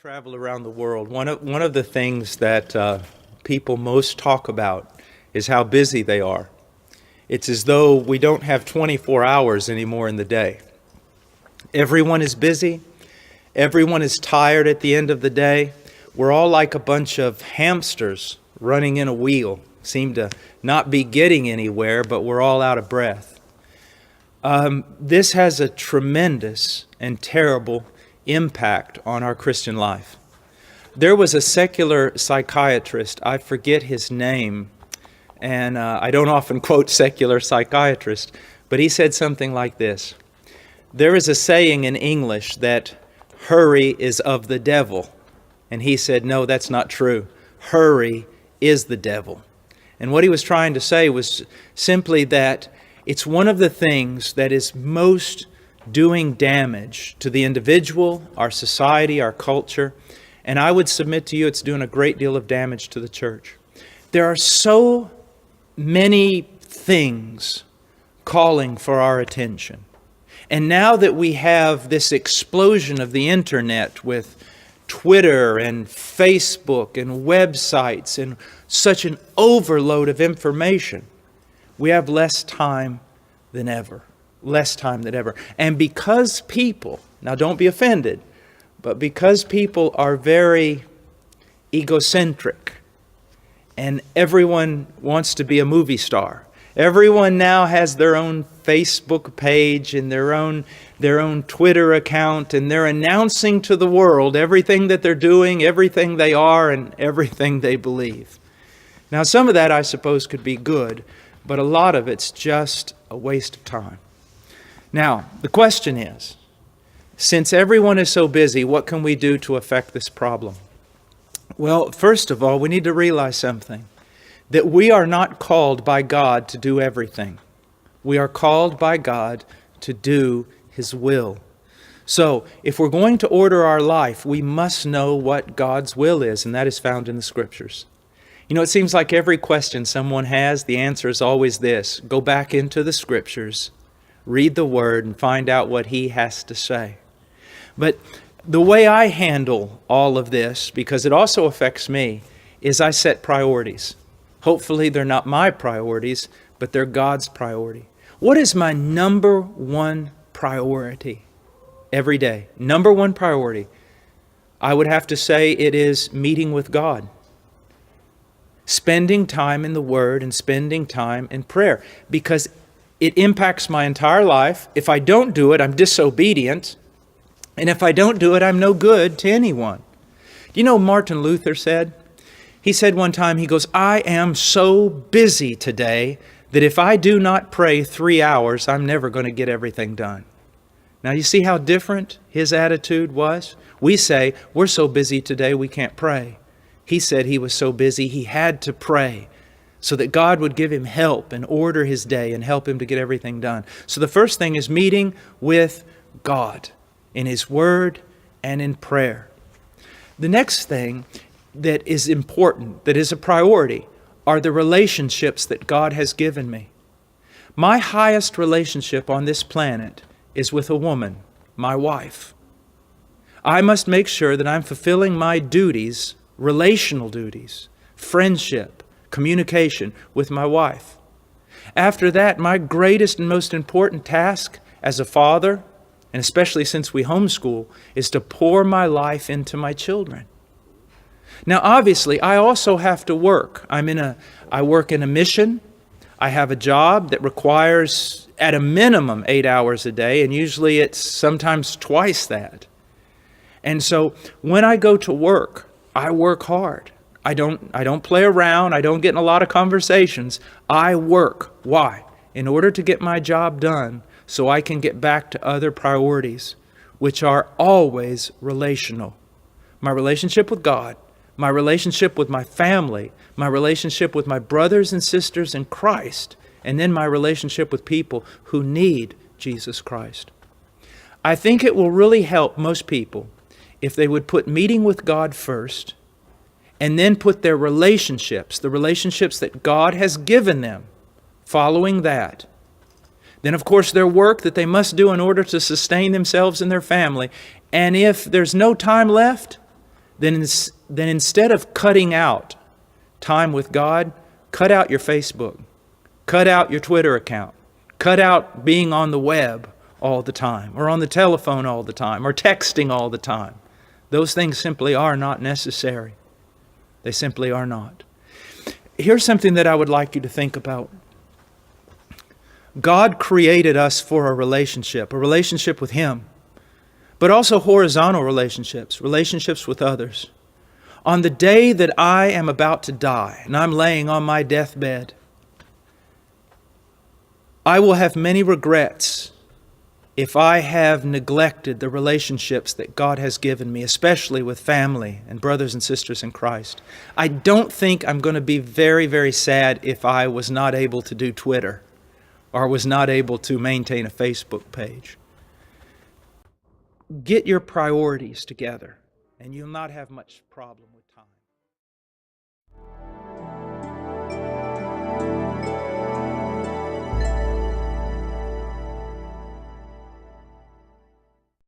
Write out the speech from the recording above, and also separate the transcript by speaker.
Speaker 1: Travel around the world, one of the things that people most talk about is how busy they are. It's as though we don't have 24 hours anymore in the day. Everyone is busy. Everyone is tired at the end of the day. We're all like a bunch of hamsters running in a wheel. Seem to not be getting anywhere, but we're all out of breath. This has a tremendous and terrible impact on our Christian life. There was a secular psychiatrist, I forget his name, and I don't often quote secular psychiatrists, but he said something like this. There is a saying in English that hurry is of the devil. And he said, no, that's not true. Hurry is the devil. And what he was trying to say was simply that it's one of the things that is most doing damage to the individual, our society, our culture, and I would submit to you it's doing a great deal of damage to the church. There are so many things calling for our attention. And now that we have this explosion of the internet with Twitter and Facebook and websites and such an overload of information, we have less time than ever. Less time than ever. And because people, now don't be offended, but because people are very egocentric and everyone wants to be a movie star. Everyone now has their own Facebook page and their own Twitter account, and they're announcing to the world everything that they're doing, everything they are, and everything they believe. Now some of that I suppose could be good, but a lot of it's just a waste of time. Now, the question is, since everyone is so busy, what can we do to affect this problem? Well, first of all, we need to realize something, that we are not called by God to do everything. We are called by God to do His will. So, if we're going to order our life, we must know what God's will is, and that is found in the Scriptures. You know, it seems like every question someone has, the answer is always this: go back into the Scriptures, read the Word, and find out what He has to say. But the way I handle all of this, because it also affects me, is I set priorities. Hopefully they're not my priorities, but they're God's priority. What is my number one priority every day? Number one priority. I would have to say it is meeting with God. Spending time in the Word and spending time in prayer, because it impacts my entire life. If I don't do it, I'm disobedient. And if I don't do it, I'm no good to anyone. You know, Martin Luther said? He said one time, he goes, I am so busy today that if I do not pray 3 hours, I'm never going to get everything done. Now, you see how different his attitude was? We say, we're so busy today we can't pray. He said he was so busy he had to pray so that God would give him help and order his day and help him to get everything done. So the first thing is meeting with God in His Word and in prayer. The next thing that is important, that is a priority, are the relationships that God has given me. My highest relationship on this planet is with a woman, my wife. I must make sure that I'm fulfilling my duties, relational duties, friendship, communication with my wife. After that, my greatest and most important task as a father, and especially since we homeschool, is to pour my life into my children. Now, obviously, I also have to work. I work in a mission. I have a job that requires at a minimum 8 hours a day, and usually it's sometimes twice that. And so when I go to work, I work hard. I don't play around. I don't get in a lot of conversations. I work. Why? In order to get my job done so I can get back to other priorities, which are always relational. My relationship with God, my relationship with my family, my relationship with my brothers and sisters in Christ, and then my relationship with people who need Jesus Christ. I think it will really help most people if they would put meeting with God first, and then put their relationships, the relationships that God has given them, following that. Then, of course, their work that they must do in order to sustain themselves and their family. And if there's no time left, then instead of cutting out time with God, cut out your Facebook, cut out your Twitter account, cut out being on the web all the time, or on the telephone all the time, or texting all the time. Those things simply are not necessary. They simply are not. Here's something that I would like you to think about. God created us for a relationship with Him, but also horizontal relationships with others. On the day that I am about to die, and I'm laying on my deathbed, I will have many regrets if I have neglected the relationships that God has given me, especially with family and brothers and sisters in Christ. I don't think I'm going to be very, very sad if I was not able to do Twitter or was not able to maintain a Facebook page. Get your priorities together, and you'll not have much problem with time.